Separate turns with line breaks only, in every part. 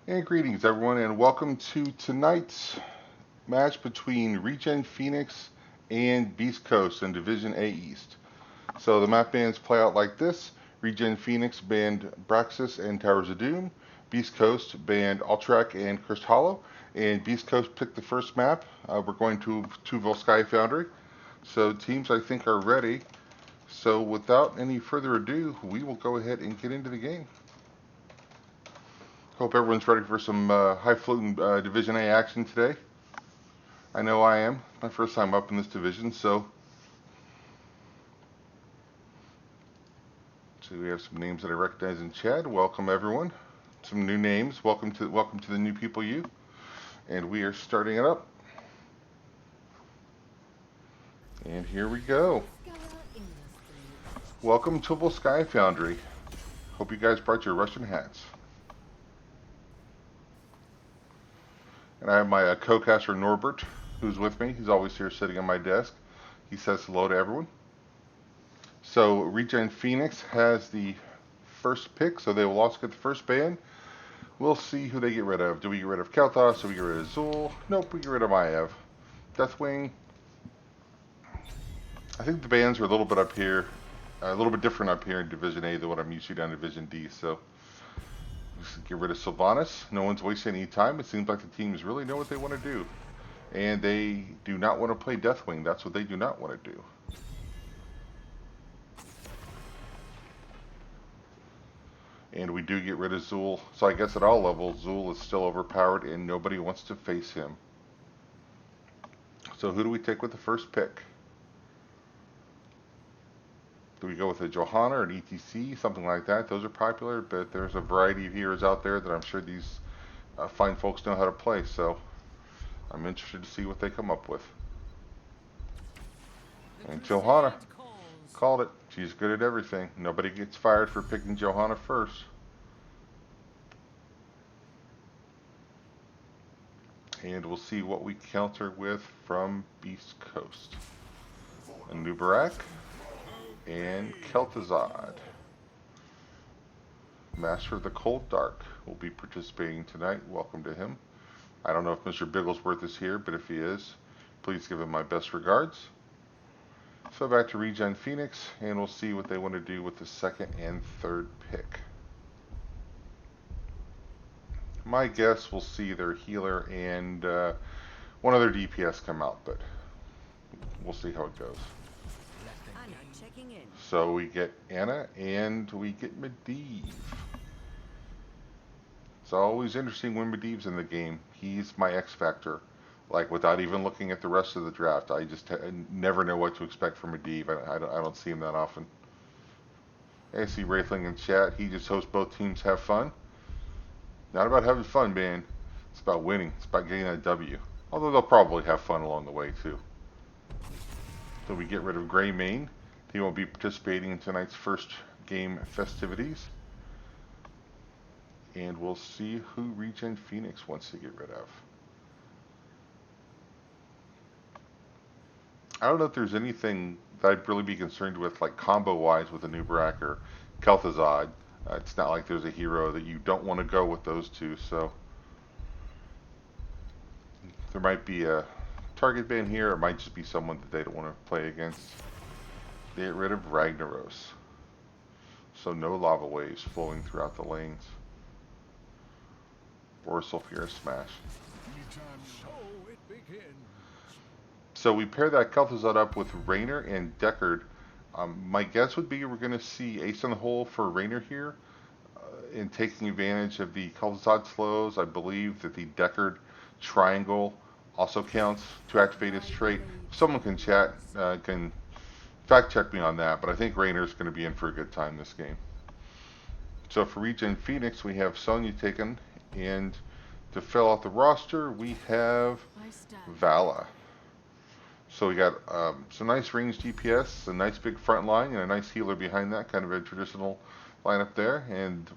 And greetings, everyone, and welcome to tonight's match between ReGen Phoenix and Beast Coast in Division A East. So the map bans play out like this. ReGen Phoenix banned Braxis and Towers of Doom. Beast Coast banned Alterac and Cursed Hollow. And Beast Coast picked the first map. We're going to Tuville Sky Foundry. So teams, I think, are ready. So without any further ado, we will go ahead and get into the game. Hope everyone's ready for some high-floating Division A action today. I know I am. My first time up in this division, so we have some names that I recognize in chat. Welcome everyone. Some new names. Welcome to the new people you. And we are starting it up. And here we go. Welcome to Tuville Sky Foundry. Hope you guys brought your Russian hats. And I have my co-caster Norbert, who's with me. He's always here sitting on my desk. He says hello to everyone. So ReGen Phoenix has the first pick, so they will also get the first ban. We'll see who they get rid of. Do we get rid of Kel'Thas? Do we get rid of Zul? Nope, we get rid of Maiev. DEATHWING. I think the bans are a little bit up here, a little bit different up here in Division A than what I'm used to down in Division D. So let's get rid of Sylvanas. No one's wasting any time. It seems like the teams really know what they want to do. And they do not want to play DEATHWING. That's what they do not want to do. And we do get rid of Zul. So I guess at all levels, Zul is still overpowered and nobody wants to face him. So who do we take with the first pick? Do we go with a JOHANNA or an ETC, something like that? Those are popular, but there's a variety of heroes out there that I'm sure these fine folks know how to play. So I'm interested to see what they come up with. And JOHANNA called it. She's good at everything. Nobody gets fired for picking JOHANNA first. And we'll see what we counter with from Beast Coast. Anubarak and Kel'Thuzad. Master of the Cold Dark will be participating tonight. Welcome to him. I don't know if Mr. Bigglesworth is here, but if he is, please give him my best regards. So back to ReGen Phoenix, and we'll see what they want to do with the second and third pick. My guess we'll see their healer and one other DPS come out, but we'll see how it goes. So we get Anna and we get Medivh. It's always interesting when Medivh's in the game. He's my X factor. Like without even looking at the rest of the draft, I never know what to expect from Medivh. I don't see him that often. I see Wraithling in chat. He just hopes both teams have fun. Not about having fun, man. It's about winning. It's about getting a W. Although they'll probably have fun along the way, too. So we get rid of Greymane. He won't be participating in tonight's first game festivities. And we'll see who ReGen Phoenix wants to get rid of. I don't know if there's anything that I'd really be concerned with, like combo-wise with Anubarak or Kel'Thuzad. It's not like there's a hero that you don't want to go with those two, so there might be a target ban here. It might just be someone that they don't want to play against. They get rid of Ragnaros. So no lava waves flowing throughout the lanes. Or Sulfura Smash. So we pair that Kel'Thuzad up with Raynor and Deckard. My guess would be we're going to see Ace in the hole for Raynor here. In taking advantage of the Kel'Thuzad slows, I believe that the Deckard triangle also counts to activate his trait. If someone can chat, can fact check me on that, but I think Raynor's going to be in for a good time this game. So for ReGen Phoenix, we have Sonya taken, and to fill out the roster, we have Vala. So we got some nice ranged DPS, a nice big front line, and a nice healer behind that, kind of a traditional lineup there. And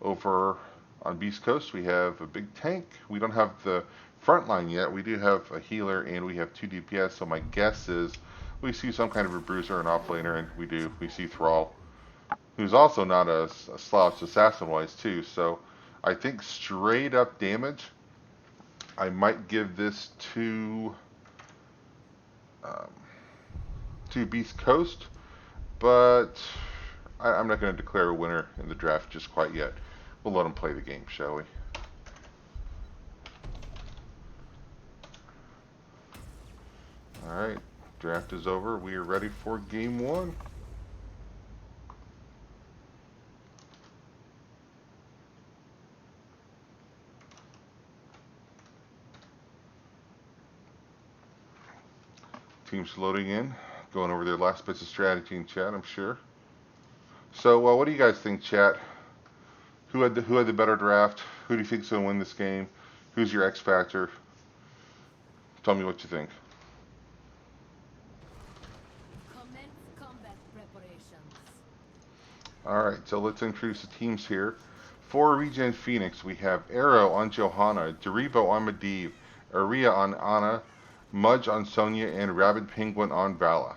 over on Beast Coast, we have a big tank. We don't have the front line yet. We do have a healer, and we have 2 DPS, so my guess is we see some kind of a bruiser and offlaner, and we do. We see THRALL, who's also not a slouch assassin-wise, too. So I think straight up damage, I might give this um, to Beast Coast, but I'm not going to declare a winner in the draft just quite yet. We'll let them play the game, shall we? Alright, draft is over. We are ready for game one. Teams loading in, going over their last bits of strategy in chat, I'm sure. So, what do you guys think, chat? Who had the better draft? Who do you think's going to win this game? Who's your X factor? Tell me what you think. Alright, so let's introduce the teams here. For ReGen Phoenix, we have Arrow on JOHANNA, Derivo on Medivh, Aria on Ana, Mudge on Sonya, and Rabid Penguin on Vala.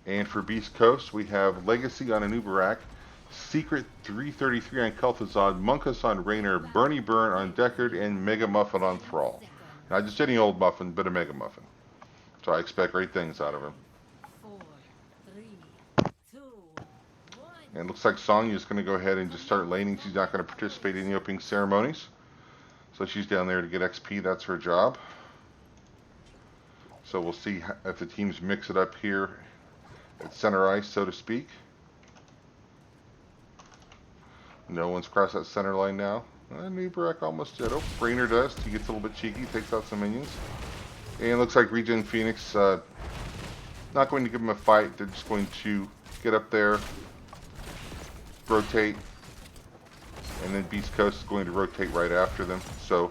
And for Beast Coast, we have Legacy on Anubarak, Secret 333 on Kel'Thuzad, Monkus on Raynor, Bernie Burn on Deckard, and Mega Muffin on Thrall. Not just any old muffin, but a Mega Muffin. So I expect great things out of him. And it looks like Sonya's going to go ahead and just start laning. She's not going to participate in the opening ceremonies. So she's down there to get XP. That's her job. So we'll see if the teams mix it up here at center ice, so to speak. No one's crossed that center line now. Nubarak almost did. Oh, Raynor does. He gets a little bit cheeky, takes out some minions. And it looks like ReGen Phoenix not going to give them a fight. They're just going to get up there, rotate, and then Beast Coast is going to rotate right after them. So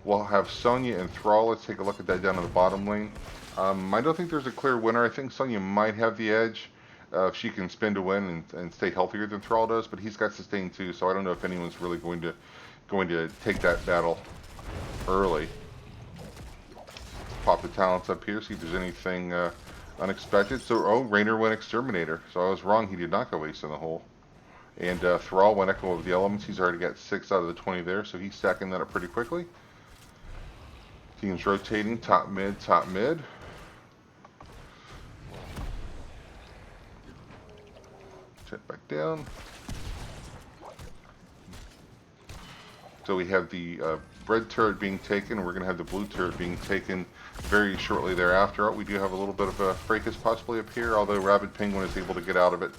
we'll have Sonya and Thrall. Let's take a look at that down in the bottom lane. I don't think there's a clear winner. I think Sonya might have the edge if she can spin to win and stay healthier than Thrall does, but he's got sustain too, so I don't know if anyone's really going to take that battle early. Pop the talents up here, see if there's anything unexpected. So, Raynor went Exterminator, so I was wrong. He did not go Ace in the hole. And Thrall went Echo of the Elements. He's already got 6 out of the 20 there, so he's stacking that up pretty quickly. Teams rotating, top mid, top mid. Check back down. So we have the red turret being taken. We're going to have the blue turret being taken very shortly thereafter. We do have a little bit of a fracas possibly up here, although Rabid Penguin is able to get out of it.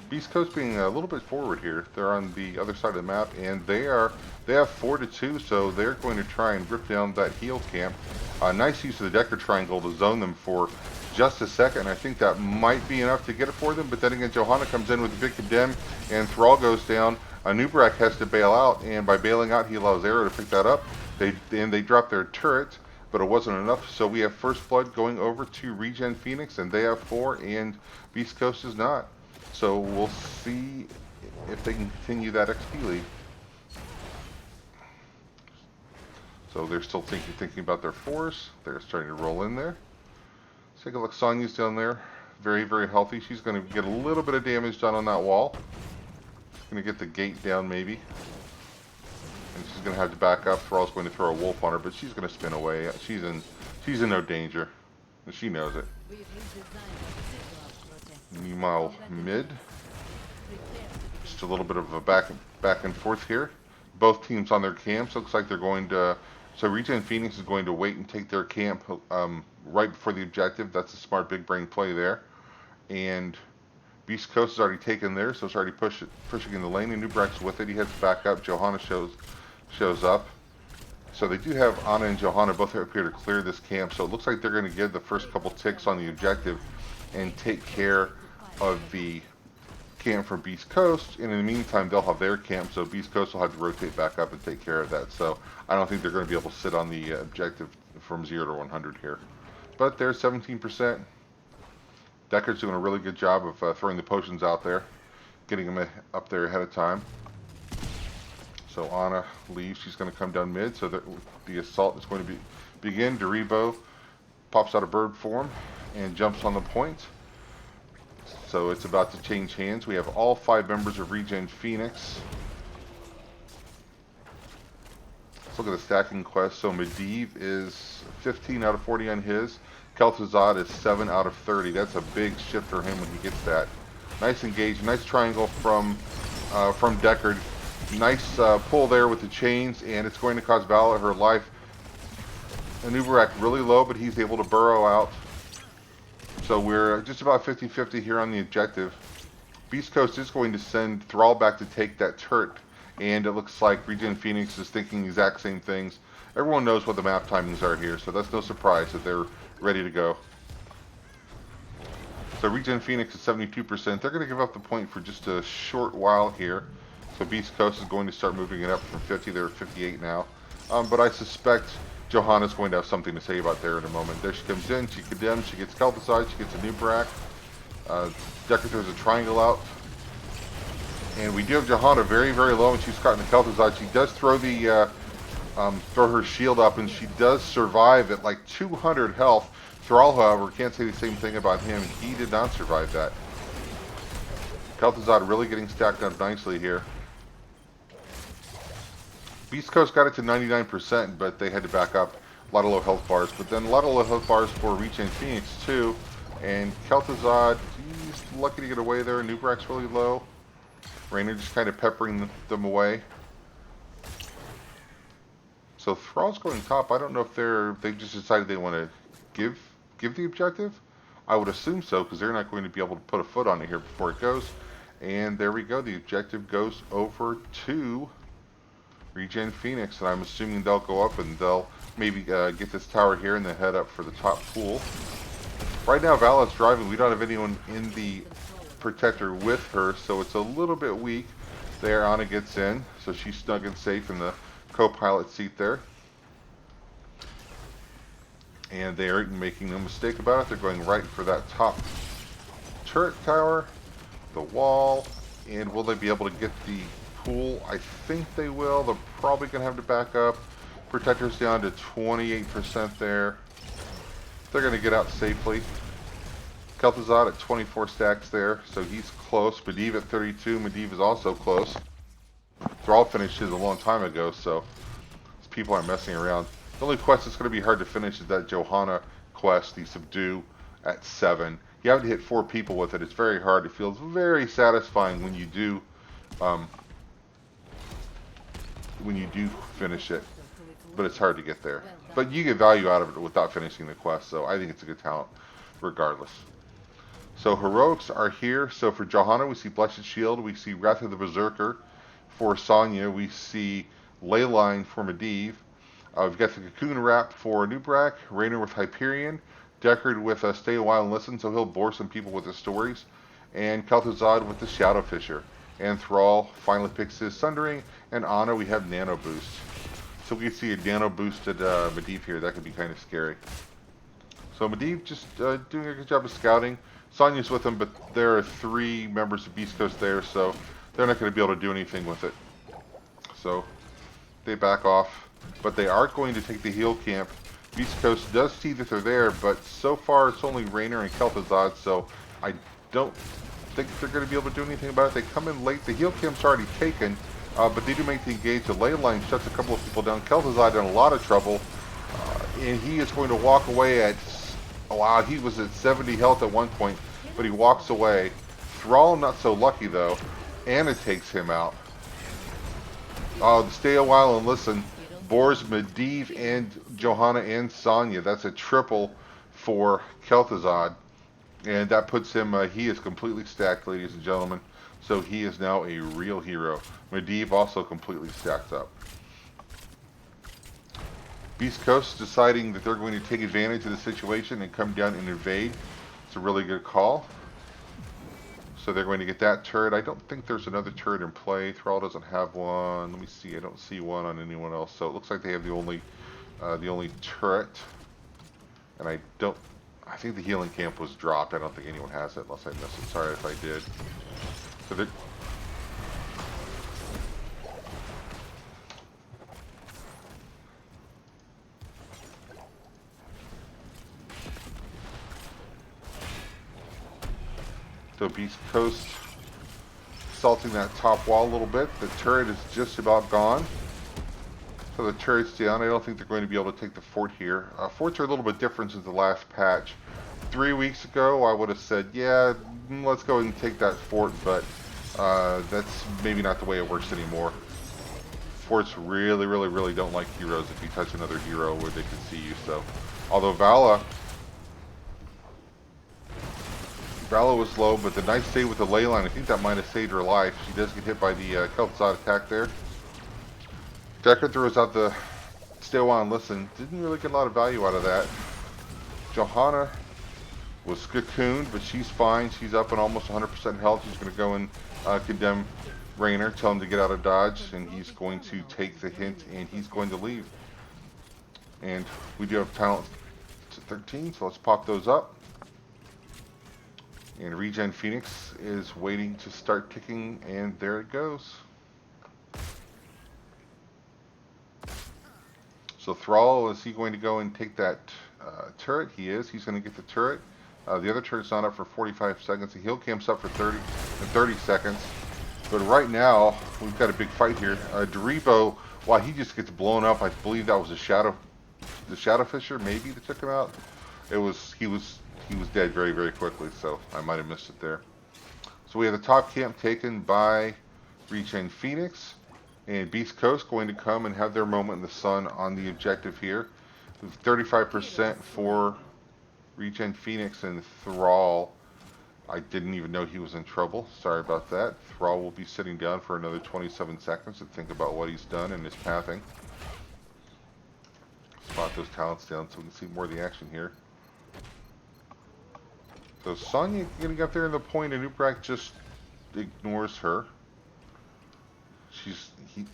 Beast Coast being a little bit forward here. They're on the other side of the map, and they have 4-2, so they're going to try and rip down that heal camp. Nice use of the Deckard triangle to zone them for just a second. I think that might be enough to get it for them, but then again, JOHANNA comes in with a big condemn, and Thrall goes down. Nubarak has to bail out, and by bailing out, he allows Arrow to pick that up. They drop their turret, but it wasn't enough, so we have First Blood going over to ReGen Phoenix, and they have 4, and Beast Coast is not. So we'll see if they can continue that XP lead. So they're still thinking about their force. They're starting to roll in there. Let's take a look. Sonya's down there. Very, very healthy. She's going to get a little bit of damage done on that wall. Going to get the gate down maybe. And she's going to have to back up. Thrall's going to throw a wolf on her, but she's going to spin away. She's in no danger. And she knows it. Meanwhile, mid. Just a little bit of a back and forth here. Both teams on their camps. Looks like they're going to... So ReGen Phoenix is going to wait and take their camp right before the objective. That's a smart big brain play there. And Beast Coast has already taken theirs, so it's already pushing in the lane. And Nubarak's with it. He heads back up. JOHANNA shows up. So they do have Ana and JOHANNA both appear to clear this camp. So it looks like they're going to give the first couple ticks on the objective and take care of the camp from Beast Coast, and in the meantime they'll have their camp, so Beast Coast will have to rotate back up and take care of that. So I don't think they're going to be able to sit on the objective from 0 to 100 here. But there's 17%. Deckard's doing a really good job of throwing the potions out there, getting them up there ahead of time. So Ana leaves. She's going to come down mid, so the assault is going to begin. Derivo pops out of bird form and jumps on the point. So it's about to change hands. We have all 5 members of ReGen Phoenix. Let's look at the stacking quest. So Medivh is 15 out of 40 on his. Kel'Thuzad is 7 out of 30. That's a big shift for him when he gets that. Nice engage, nice triangle from Deckard. Nice pull there with the chains, and it's going to cost Vala her life. Anubarak really low, but he's able to burrow out. So we're just about 50-50 here on the objective. Beast Coast is going to send Thrall back to take that turret, and it looks like ReGen Phoenix is thinking the exact same things. Everyone knows what the map timings are here, so that's no surprise that they're ready to go. So ReGen Phoenix is 72%. They're going to give up the point for just a short while here. So Beast Coast is going to start moving it up from 50. They're at 58 now. But I suspect JOHANNA's going to have something to say about there in a moment. There she comes in. She condemns. She gets Kel'Thuzad. She gets a Anubarak. Deckard throws a triangle out. And we do have JOHANNA very, very low, and she's caught in the Kel'Thuzad. She does throw the throw her shield up, and she does survive at like 200 health. Thrall, however, can't say the same thing about him. He did not survive that. Kel'Thuzad really getting stacked up nicely here. Beast Coast got it to 99%, but they had to back up. A lot of low health bars, but then a lot of low health bars for ReGen Phoenix too. And Kel'Thuzad, he's lucky to get away there. Anubarak's really low. Raynor just kind of peppering them away. So Thrall's going top. I don't know if they just decided they want to give the objective. I would assume so, because they're not going to be able to put a foot on it here before it goes. And there we go. The objective goes over to ReGen Phoenix, and I'm assuming they'll go up and they'll maybe get this tower here and then head up for the top pool. Right now, Vala's driving. We don't have anyone in the protector with her, so it's a little bit weak. There, Anna gets in, so she's snug and safe in the co-pilot seat there. And they aren't making no mistake about it. They're going right for that top turret tower, the wall, and will they be able to get the pool? I think they will. They're probably going to have to back up. Protector's down to 28% there. They're going to get out safely. Kel'Thuzad at 24 stacks there, so he's close. Medivh at 32. Medivh is also close. Thrall finished his a long time ago, so these people aren't messing around. The only quest that's going to be hard to finish is that JOHANNA quest, the Subdue, at 7. You have to hit 4 people with it. It's very hard. It feels very satisfying when you do finish it, but it's hard to get there. But you get value out of it without finishing the quest, so I think it's a good talent regardless. So heroics are here. So for JOHANNA, we see Blessed Shield. We see Wrath of the Berserker. For Sonya, we see Leyline for Medivh. We've got the Cocoon Wrap for Anubarak. Raynor with Hyperion. Deckard with Stay a While and Listen, so he'll bore some people with his stories. And Kel'Thuzad with the Shadow Fisher. And Thrall finally picks his Sundering. And Anna, we have Nano Boost. So we can see a Nano Boosted Medivh here. That could be kind of scary. So Medivh just doing a good job of scouting. Sonya's with him, but there are 3 members of Beast Coast there, so they're not going to be able to do anything with it. So they back off, but they are going to take the heal camp. Beast Coast does see that they're there, but so far it's only Raynor and Kel'Thuzad, so I don't think they're going to be able to do anything about it. They come in late. The heal camp's already taken, but they do make the engage. The ley line shuts a couple of people down. Kel'Thuzad in a lot of trouble, and he is going to walk away at... Wow, he was at 70 health at one point, but he walks away. Thrall not so lucky though. Anna takes him out. Stay a while and listen. Bores Medivh and JOHANNA and Sonya. That's a triple for Kel'Thuzad. And that puts him, he is completely stacked, ladies and gentlemen. So he is now a real hero. Medivh also completely stacked up. Beast Coast deciding that they're going to take advantage of the situation and come down and invade. It's a really good call. So they're going to get that turret. I don't think there's another turret in play. Thrall doesn't have one. Let me see. I don't see one on anyone else. So it looks like they have the only turret. And I think the healing camp was dropped. I don't think anyone has it unless I missed it. Sorry if I did. So they're... So Beast Coast assaulting that top wall a little bit. The turret is just about gone. So the turret's down. I don't think they're going to be able to take the fort here. Forts are a little bit different since the last patch. 3 weeks ago, I would have said, yeah, let's go and take that fort, but that's maybe not the way it works anymore. Forts really don't like heroes if you touch another hero where they can see you. So, although Vala was low, but the nice save with the ley line, I think that might have saved her life. She does get hit by the Kel'Thuzad attack there. Decker throws out the stay a while and listen. Didn't really get a lot of value out of that. JOHANNA was cocooned, but she's fine. She's up in almost 100% health. She's going to go and condemn Raynor, tell him to get out of dodge, and he's going to take the hint, and he's going to leave. And we do have talents to 13, so let's pop those up. And ReGen Phoenix is waiting to start ticking, and there it goes. So THRALL, is he going to go and take that turret? He is. He's going to get the turret. The other turret's not up for 45 seconds. The heal camp's up for 30 seconds. But right now, we've got a big fight here. Derivo, while he just gets blown up, I believe that was the Shadow Fisher, maybe, that took him out. He was dead very quickly, so I might have missed it there. So we have the top camp taken by ReGen Phoenix, and Beast Coast going to come and have their moment in the sun on the objective here. 35% for ReGen Phoenix, and THRALL, I didn't even know he was in trouble. Sorry about that. THRALL will be sitting down for another 27 seconds to think about what he's done and his pathing. Spot those talents down so we can see more of the action here. So Sonya getting up there in the point, and Ubrak just ignores her.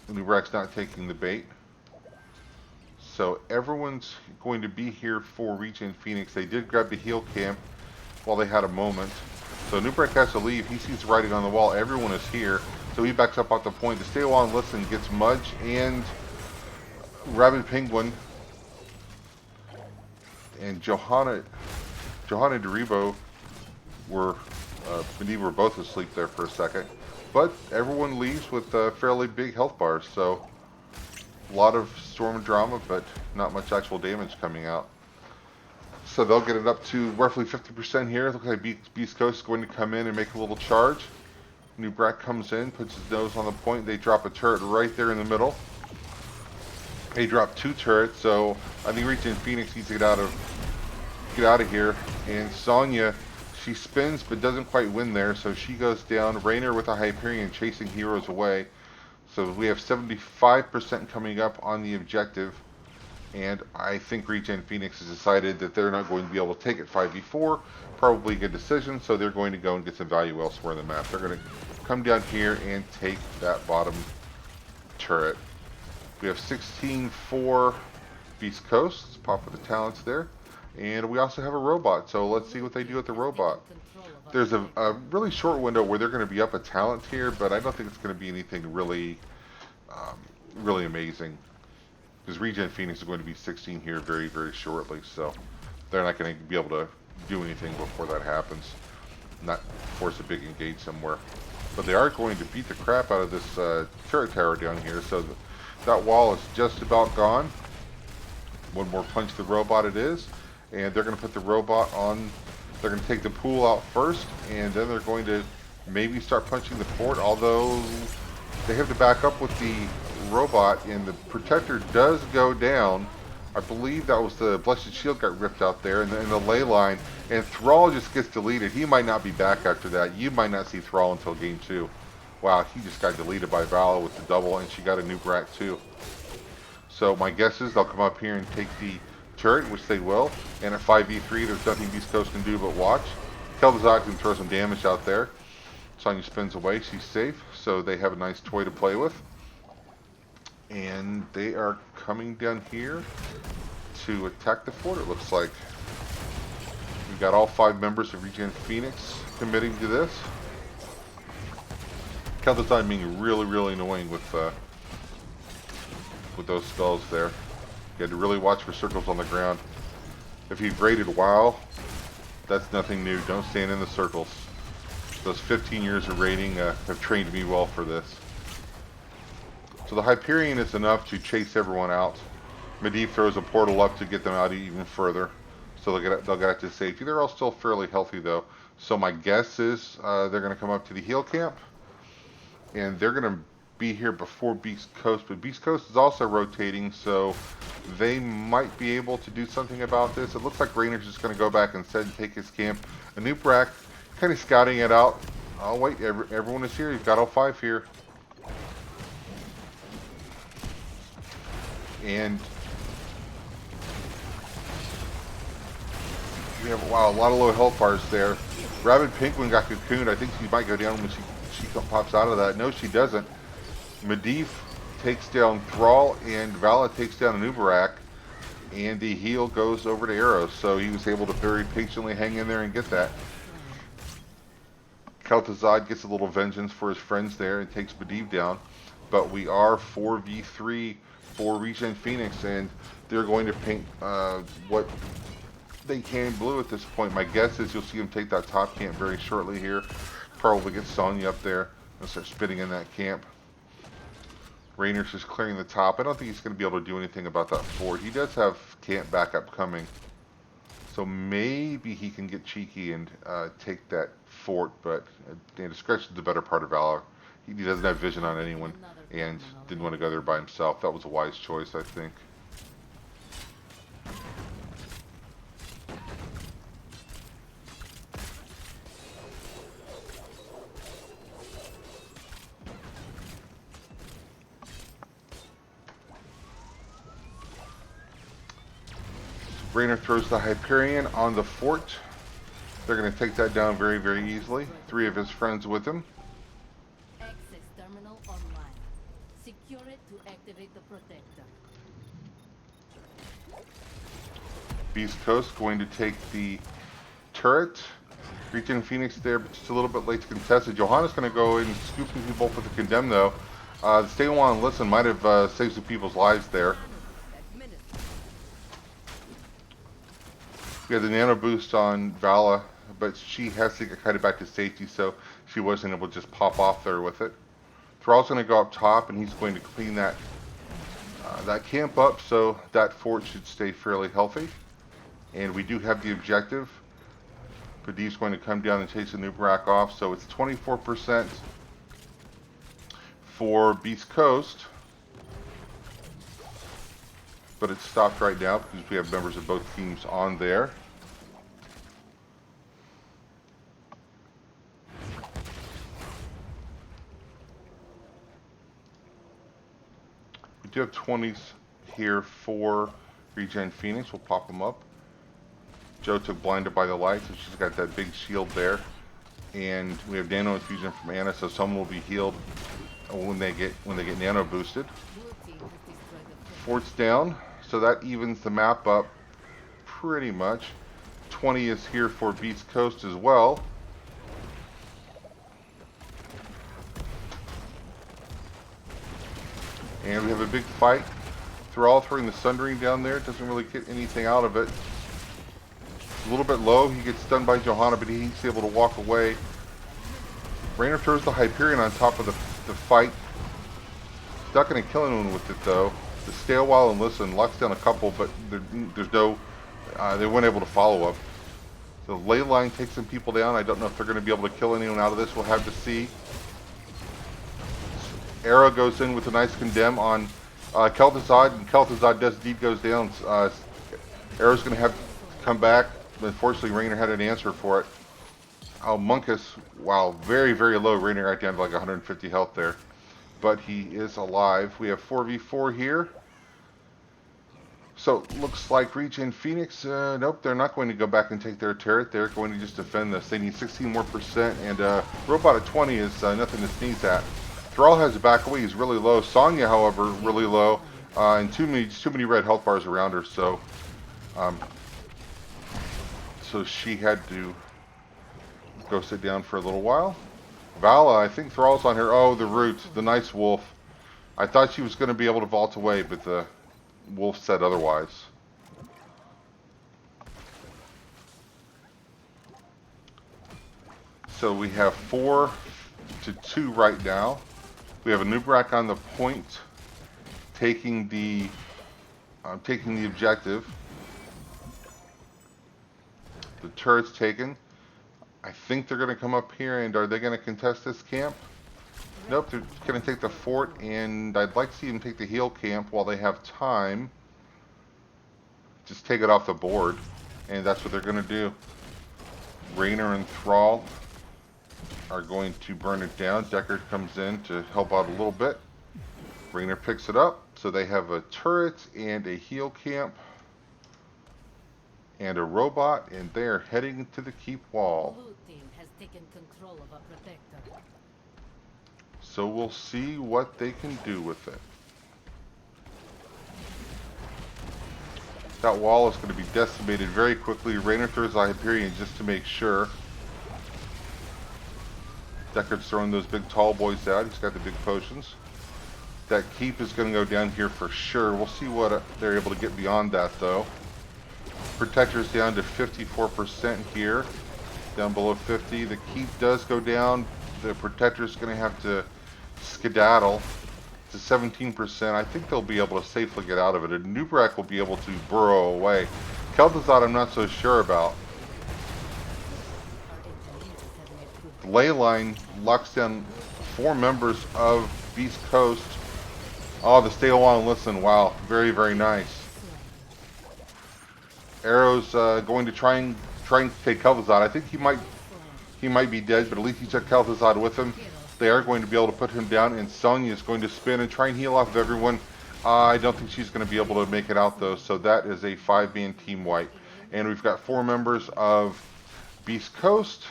Ubrak's not taking the bait. So everyone's going to be here for ReGen Phoenix. They did grab the heal camp while they had a moment. So Ubrak has to leave. He sees writing on the wall. Everyone is here. So he backs up off the point. To stay a while and listen, gets Mudge and Rabid Penguin. And JOHANNA and Derivo were both asleep there for a second. But everyone leaves with fairly big health bars. So a lot of storm drama, but not much actual damage coming out. So they'll get it up to roughly 50% here. Looks like Beast Coast is going to come in and make a little charge. Ubrak comes in, puts his nose on the point. They drop a turret right there in the middle. They drop 2 turrets, so I think ReGen Phoenix needs to get out of here. And Sonya, she spins but doesn't quite win there, so she goes down. Raynor with a Hyperion chasing heroes away. So we have 75% coming up on the objective. And I think ReGen Phoenix has decided that they're not going to be able to take it 5v4. Probably a good decision, so they're going to go and get some value elsewhere in the map. They're going to come down here and take that bottom turret. We have 16 for Beast Coast. Let's pop with the talents there. And we also have a robot, so let's see what they do with the robot. There's a really short window where they're going to be up a talent here, but I don't think it's going to be anything really amazing. Because ReGen Phoenix is going to be 16 here very shortly, so they're not going to be able to do anything before that happens. Not force a big engage somewhere. But they are going to beat the crap out of this turret tower down here, so that wall is just about gone. One more punch to the robot it is, and they're going to put the robot on. They're going to take the pool out first, and then they're going to maybe start punching the fort, although they have to back up with the robot, and the protector does go down. I believe that was the Blessed Shield got ripped out there, and then the ley line, and THRALL just gets deleted. He might not be back after that. You might not see THRALL until game 2. Wow, he just got deleted by Vala with the double, and she got a new brat too. So my guess is they'll come up here and take the turret, which they will, and at 5v3 there's nothing Beast Coast can do but watch. Kel'Thuzad can throw some damage out there. Sonya spins away, she's safe, so they have a nice toy to play with. And they are coming down here to attack the fort, it looks like. We've got all 5 members of ReGen Phoenix committing to this. Kel'Thuzad being really annoying with those skulls there. You had to really watch for circles on the ground. If you've raided WoW, that's nothing new. Don't stand in the circles. Those 15 years of raiding have trained me well for this. So the Hyperion is enough to chase everyone out. Medivh throws a portal up to get them out even further. So they'll get out to safety. They're all still fairly healthy though. So my guess is they're going to come up to the heal camp. And they're going to be here before Beast Coast. But Beast Coast is also rotating, so they might be able to do something about this. It looks like Rainer's just going to go back and take his camp. Anub'arak kind of scouting it out. Oh wait, everyone is here. You've got all 5 here. And we have, wow, a lot of low health bars there. Rabid Penguin got cocooned. I think she might go down when she pops out of that. No, she doesn't. Medivh takes down THRALL, and Vala takes down Anub'arak, and the heal goes over to Eros. So he was able to very patiently hang in there and get that. Kel'Thuzad gets a little vengeance for his friends there and takes Medivh down. But we are 4v3 for ReGen Phoenix, and they're going to paint what they can blue at this point. My guess is you'll see them take that top camp very shortly here. Probably get Sonya up there and start spitting in that camp. Rainer's just clearing the top. I don't think he's going to be able to do anything about that fort. He does have camp backup coming. So maybe he can get cheeky and take that fort, but discretion's the better part of valor. He doesn't have vision on anyone and didn't want to go there by himself. That was a wise choice, I think. Rainer throws the Hyperion on the fort. They're going to take that down very, very easily. 3 of his friends with him.
Access terminal online. Secure it to activate the protector.
Beast Coast going to take the turret. ReGen Phoenix there, but just a little bit late to contest it. JOHANNA's going to go in and scoop some people for the condemn though. The Stay On and Listen might have saved some people's lives there. We had the nano boost on Vala, but she has to get kind of back to safety, so she wasn't able to just pop off there with it. THRALL's going to go up top, and he's going to clean that camp up, so that fort should stay fairly healthy. And we do have the objective. Medivh's going to come down and chase the Anub'arak off, so it's 24% for Beast Coast. But it's stopped right now because we have members of both teams on there. We do have 20s here for ReGen Phoenix. We'll pop them up. Joe took blinded by the light, so she's got that big shield there. And we have nano infusion from Anna, so someone will be healed when they get nano boosted. Fort's down. So that evens the map up pretty much. 20 is here for Beast Coast as well. And we have a big fight. THRALL throwing the Sundering down there. Doesn't really get anything out of it. A little bit low. He gets stunned by JOHANNA, but he's able to walk away. Rainer throws the Hyperion on top of the fight. He's not going to kill anyone with it though. The Stay a while and Listen locks down a couple, but there's no, they weren't able to follow up. So Leyline takes some people down. I don't know if they're going to be able to kill anyone out of this. We'll have to see. Arrow goes in with a nice condemn on Kel'Thuzad, and Kel'Thuzad does indeed goes down. Arrow's going to have to come back. Unfortunately, Rainer had an answer for it. Oh, Munkus, wow, very, very low. Rainer right down to like 150 health there. But he is alive. We have 4v4 here. So looks like ReGen Phoenix, nope, they're not going to go back and take their turret. They're going to just defend this. They need 16 more %, and Robot at 20 is nothing to sneeze at. THRALL has a back away. He's really low. Sonya, however, really low, and too many red health bars around her. So, so she had to go sit down for a little while. Vala, I think THRALL's on her. Oh, the root, the nice wolf. I thought she was going to be able to vault away, but the wolf said otherwise. So we have 4-2 right now. We have a Nubrak on the point, taking the objective. The turret's taken. I think they're going to come up here, and are they going to contest this camp? Nope, they're going to take the fort, and I'd like to see them take the heel camp while they have time. Just take it off the board, and that's what they're going to do. Raynor and Thrall are going to burn it down. Deckard comes in to help out a little bit. Raynor picks it up, so they have a turret and a heel camp and a robot, and they are heading to the keep wall.
Blue team has taken control of a protector.
So we'll see what they can do with it. That wall is going to be decimated very quickly. Raynor throws Hyperion just to make sure. Deckard's throwing those big tall boys out. He's got the big potions. That keep is going to go down here for sure. We'll see what they're able to get beyond that, though. Protector's down to 54% here. Down below 50. The keep does go down. The Protector's going to have to skedaddle to 17%. I think they'll be able to safely get out of it. And Nubrak will be able to burrow away. Kel'Thuzad I'm not so sure about. The ley line locks down 4 members of Beast Coast. Oh, the stay a while and listen. Wow, very, very nice. Arrow's going to try and take Kel'Thuzad. I think he might be dead, but at least he took Kel'Thuzad with him. They are going to be able to put him down, and Sonya is going to spin and try and heal off of everyone. I don't think she's going to be able to make it out, though, so that is a 5-man team wipe. And we've got 4 members of Beast Coast,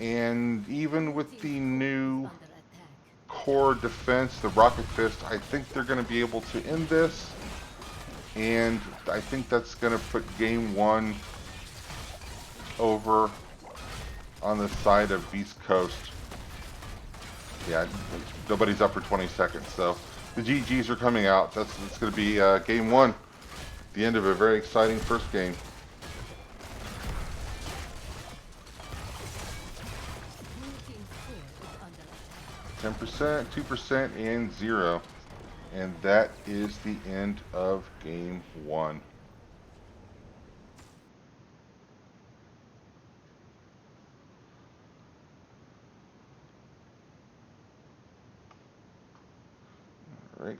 and even with the new core defense, the Rocket Fist, I think they're going to be able to end this. And I think that's going to put game 1 over on the side of Beast Coast. Yeah, nobody's up for 20 seconds, so the GGs are coming out. It's going to be game 1, the end of a very exciting first game.
Blue team's fort is under attack.
10%, 2%, and 0. And that is the end of game 1. All right.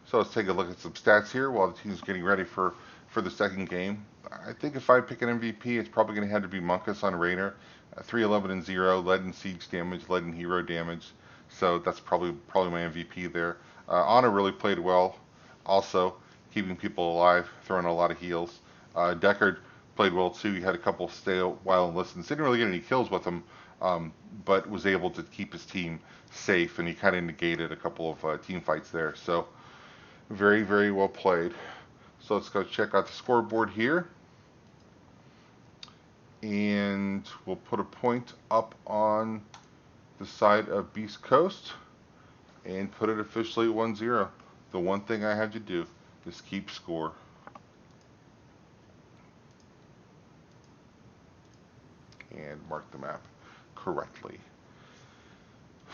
So let's take a look at some stats here while the team's getting ready for the second game. I think if I pick an MVP, it's probably going to have to be Monkus on Raynor. 311 and 0, lead and siege damage, lead and hero damage. So that's probably my MVP there. Anna really played well, also keeping people alive, throwing a lot of heals. Deckard played well too. He had a couple stay a while and listen. Didn't really get any kills with him, but was able to keep his team safe, and he kind of negated a couple of team fights there. So very, very well played. So let's go check out the scoreboard here. And we'll put a point up on the side of Beast Coast and put it officially at 1-0. The one thing I have to do is keep score. And mark the map correctly.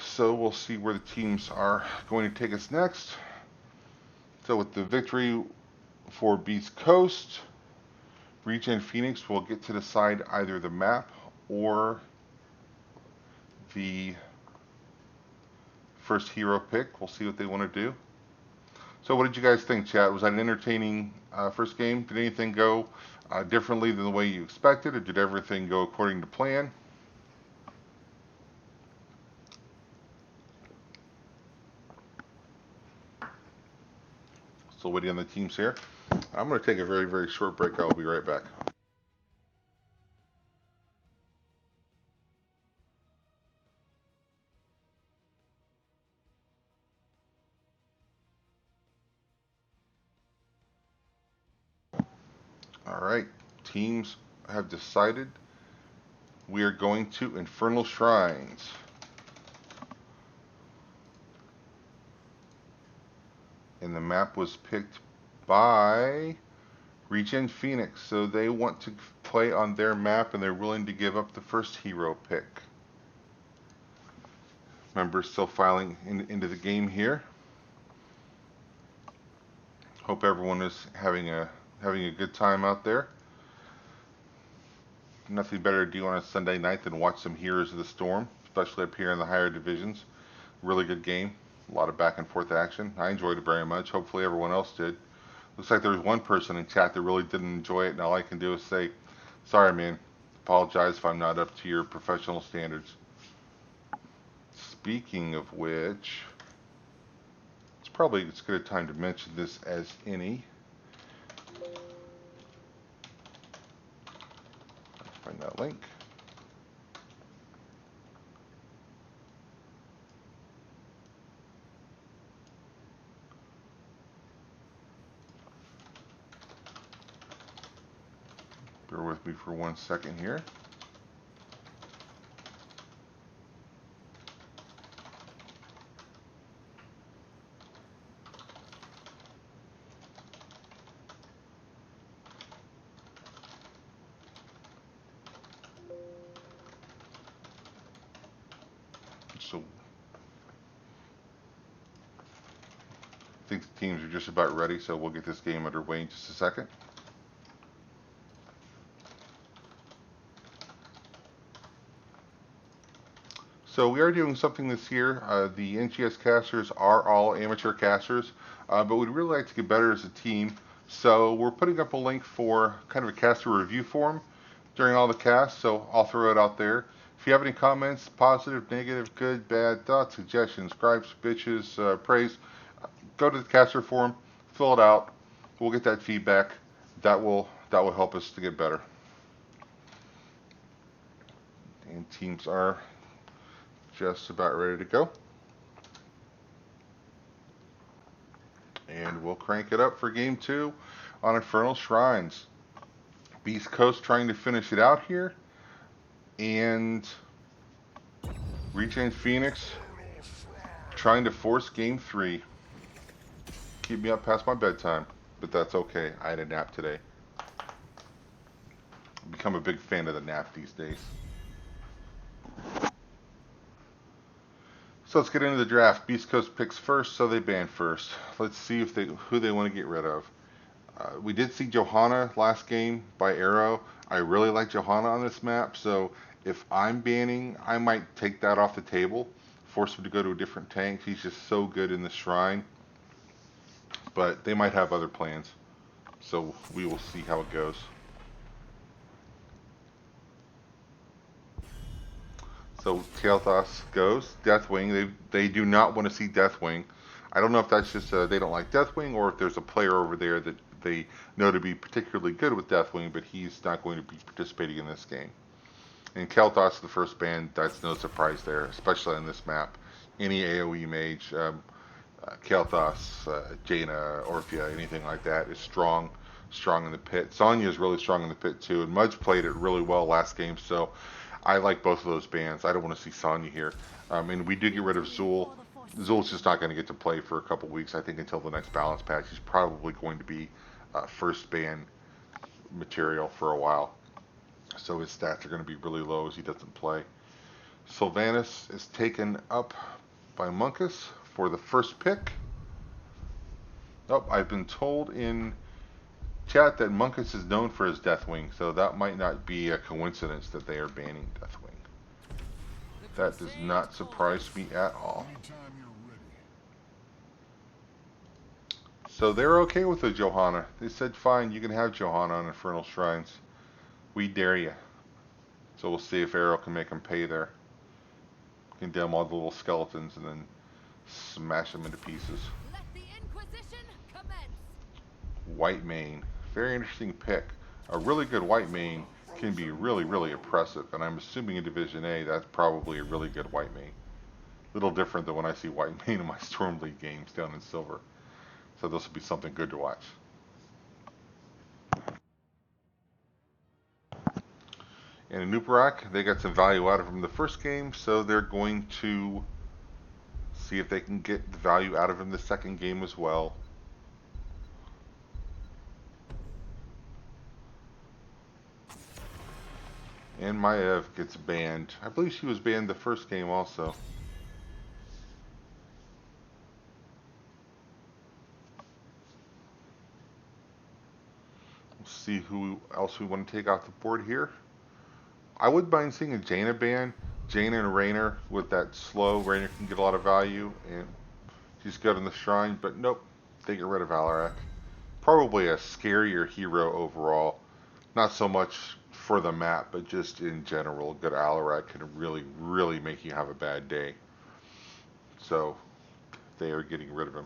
So we'll see where the teams are going to take us next. So with the victory for Beast Coast, ReGen Phoenix will get to decide either the map or the first hero pick. We'll see what they want to do. So what did you guys think, chat? Was that an entertaining first game? Did anything go differently than the way you expected, or did everything go according to plan? Still waiting on the teams here. I'm going to take a very, very short break. I'll be right back. All right, teams have decided we are going to Infernal Shrines. And the map was picked by ReGen Phoenix. So they want to play on their map and they're willing to give up the first hero pick. Members still filing into the game here. Hope everyone is having a good time out there. Nothing better to do on a Sunday night than watch some Heroes of the Storm, especially up here in the higher divisions. Really good game. A lot of back and forth action. I enjoyed it very much. Hopefully everyone else did. Looks like there was one person in chat that really didn't enjoy it, and all I can do is say, sorry man, apologize if I'm not up to your professional standards. Speaking of which, it's probably as good a time to mention this as any. Let's find that link. Bear with me for 1 second here. So I think the teams are just about ready, so we'll get this game underway in just a second. So we are doing something this year. The NGS casters are all amateur casters, but we'd really like to get better as a team. So we're putting up a link for kind of a caster review form during all the casts, so I'll throw it out there. If you have any comments, positive, negative, good, bad, thoughts, suggestions, gripes, bitches, praise, go to the caster forum, fill it out. We'll get that feedback. That will help us to get better. And teams are just about ready to go. And we'll crank it up for game 2 on Infernal Shrines. Beast Coast trying to finish it out here. And ReGen Phoenix trying to force game 3. Keep me up past my bedtime, but that's okay. I had a nap today. I've become a big fan of the nap these days. So let's get into the draft. Beast Coast picks first, so they ban first. Let's see if who they want to get rid of. We did see JOHANNA last game by Arrow. I really like JOHANNA on this map, so if I'm banning, I might take that off the table, force him to go to a different tank. He's just so good in the shrine. But they might have other plans, so we will see how it goes. So Kael'thas goes. Deathwing, they do not want to see Deathwing. I don't know if that's just they don't like Deathwing, or if there's a player over there that they know to be particularly good with Deathwing, but he's not going to be participating in this game. And Kael'thas, the first ban, that's no surprise there, especially on this map. Any AoE mage, Kael'thas, Jaina, Orphea, anything like that is strong in the pit. Sonya is really strong in the pit too, and Mudge played it really well last game, so I like both of those bans. I don't want to see Sonya here. And we do get rid of Zul. Zul's just not going to get to play for a couple weeks, I think, until the next balance patch. He's probably going to be first ban material for a while. So his stats are going to be really low as he doesn't play. Sylvanas is taken up by Monkus for the first pick. Oh, I've been told in chat that Monkus is known for his Deathwing, so that might not be a coincidence that they are banning Deathwing. That does not surprise me at all. So they're okay with the JOHANNA. They said, fine, you can have JOHANNA on Infernal Shrines. We dare you. So we'll see if Arrow can make them pay there. Condemn all the little skeletons and then smash them into pieces.
Let the Inquisition commence.
White Mane. Very interesting pick. A really good White Mane can be really, really impressive. And I'm assuming in Division A, that's probably a really good White Mane. A little different than when I see White Mane in my Storm League games down in Silver. So this will be something good to watch. And in Nuparak, they got some value out of him the first game, so they're going to see if they can get the value out of him the second game as well. And Maev gets banned. I believe she was banned the first game also. We'll see who else we want to take off the board here. I wouldn't mind seeing a Jaina ban. Jaina and Raynor with that slow. Raynor can get a lot of value, and she's good in the shrine, but nope. They get rid of Alarak. Probably a scarier hero overall. Not so much for the map, but just in general. Good Alarak can really, really make you have a bad day. So they are getting rid of him.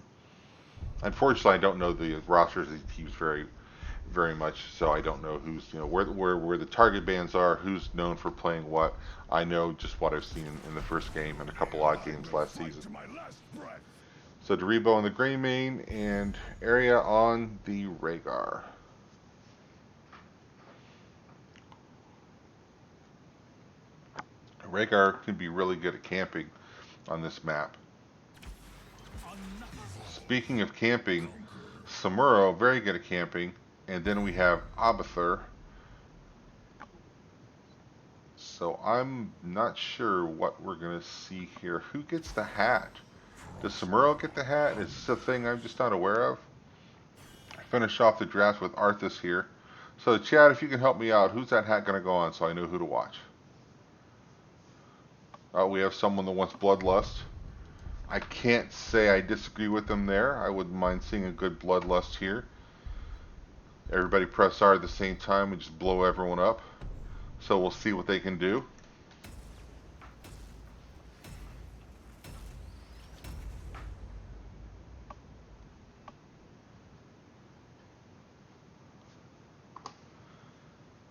Unfortunately, I don't know the rosters of these teams very much, so I don't know who's, where the target bands are, who's known for playing what. I know just what I've seen in the first game and a couple odd games last season. So Deribo on the Grey Mane and Area on the Rhaegar. Rhaegar can be really good at camping on this map. Speaking of camping, Samuro, very good at camping. And then we have Abathur. So I'm not sure what we're going to see here. Who gets the hat? Does Samuro get the hat? Is this a thing I'm just not aware of? Finish off the draft with Arthas here. So Chad, if you can help me out, who's that hat going to go on so I know who to watch? We have someone that wants Bloodlust. I can't say I disagree with them there. I wouldn't mind seeing a good Bloodlust here. Everybody press R at the same time and just blow everyone up. So we'll see what they can do.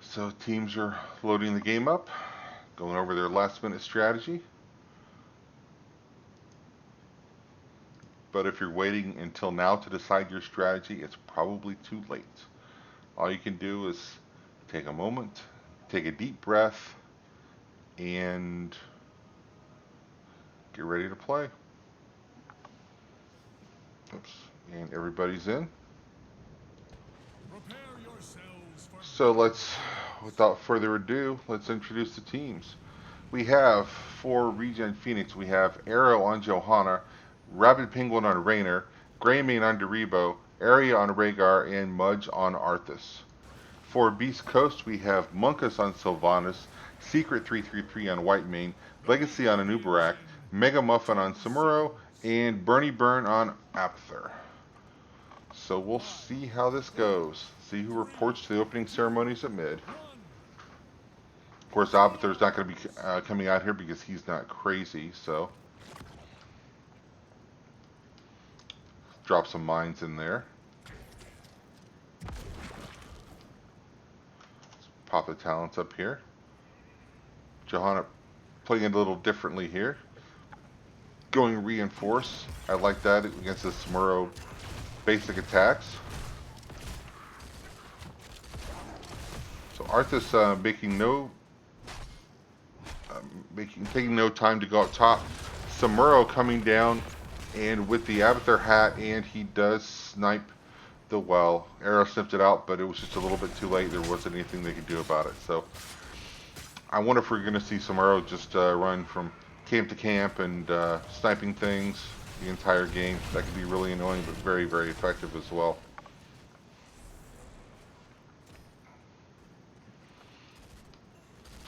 So teams are loading the game up, going over their last minute strategy. But if you're waiting until now to decide your strategy, it's probably too late. All you can do is take a moment, take a deep breath, and get ready to play. Oops. And everybody's in. So without further ado, let's introduce the teams. We have for ReGen Phoenix, we have Arrow on Johanna, Rabid Penguin on Raynor, Greymane on Deribo, Area on Rhaegar, and Mudge on Arthas. For Beast Coast, we have Monkus on Sylvanas, Secret 333 on Whitemane, Legacy on Anubarak, Mega Muffin on Samuro, and Bernie Burn on Abathur. So we'll see how this goes. See who reports to the opening ceremonies at mid. Of course, Abathur's not going to be coming out here because he's not crazy, so. Drop some mines in there. Pop the talents up here. Johanna playing it a little differently here. Going reinforce. I like that against the Samuro basic attacks. So Arthas taking no time to go up top. Samuro coming down and with the Abathur hat, and he does snipe the well. Arrow snipped it out, but it was just a little bit too late. There wasn't anything they could do about it. So I wonder if we're going to see Samuro just run from camp to camp and sniping things the entire game. That could be really annoying, but very, very effective as well.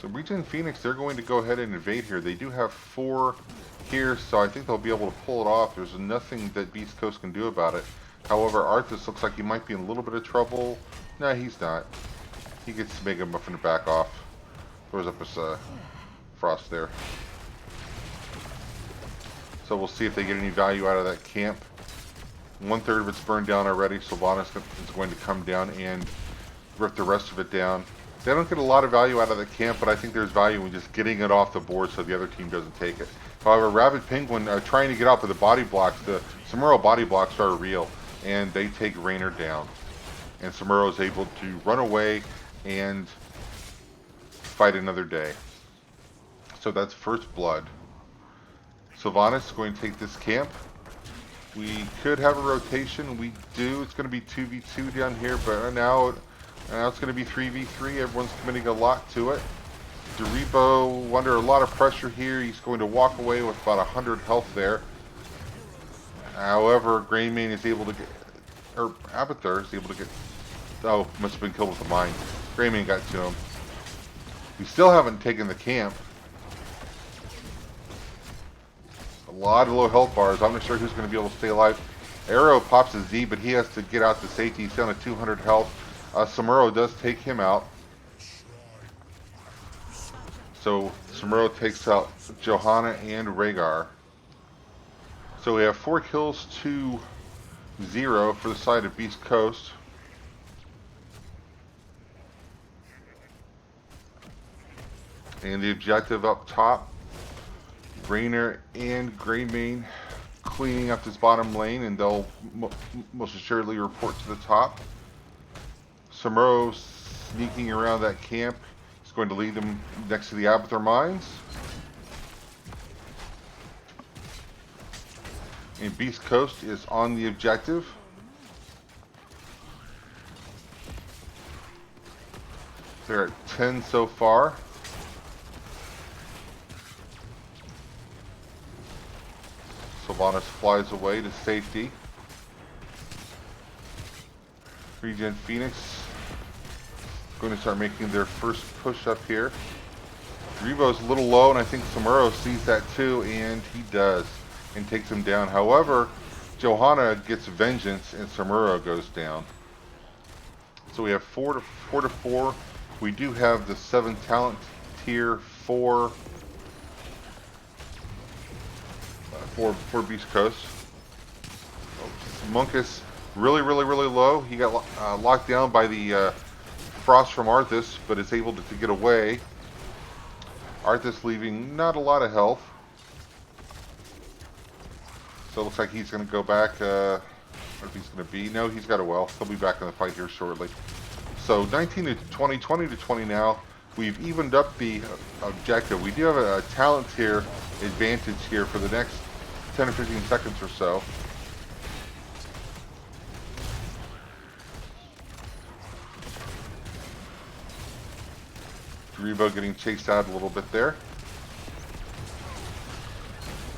So ReGen Phoenix, they're going to go ahead and invade here. They do have 4 here, so I think they'll be able to pull it off. There's nothing that Beast Coast can do about it. However, Arthas looks like he might be in a little bit of trouble. No, he's not. He gets Mega Muffin to back off. Throws up his frost there. So we'll see if they get any value out of that camp. 1/3 of it's burned down already. Sylvanas is going to come down and rip the rest of it down. They don't get a lot of value out of the camp, but I think there's value in just getting it off the board so the other team doesn't take it. However, Rabid Penguin are trying to get out, but the body blocks, the Samuro body blocks are real, and they take Raynor down. And Samuro is able to run away and fight another day. So that's first blood. Sylvanas is going to take this camp. We could have a rotation. We do. It's going to be 2v2 down here, but now it's going to be 3v3. Everyone's committing a lot to it. Deribo under a lot of pressure here. He's going to walk away with about 100 health there. However, Greymane is able to get, or Abathur is able to get, oh, must have been killed with a mine. Greymane got to him. We still haven't taken the camp. A lot of low health bars. I'm not sure who's going to be able to stay alive. Arrow pops his Z, but he has to get out to safety. He's down to 200 health. Samuro does take him out. So Samuro takes out Johanna and Rhaegar. So we have 4 kills to 0 for the side of Beast Coast. And the objective up top, Raynor and Greymane cleaning up this bottom lane, and they'll most assuredly report to the top. Samuro sneaking around that camp. He's going to lead them next to the Abathur mines. And Beast Coast is on the objective. They're at 10 so far. Sylvanas flies away to safety. ReGen Phoenix going to start making their first push up here. Deribo's a little low, and I think Samuro sees that too, and he does, and takes him down. However, Johanna gets vengeance, and Samuro goes down. So we have 4 to 4. We do have the 7 talent tier for Beast Coast. Monkus really low. He got locked down by the frost from Arthas, but is able to get away. Arthas leaving not a lot of health. So it looks like he's going to go back. What if he's going to be? No, he's got a well. He'll be back in the fight here shortly. So 19 to 20, 20 to 20 now. We've evened up the objective. We do have a talent tier advantage here for the next 10 or 15 seconds or so. Deribo getting chased out a little bit there.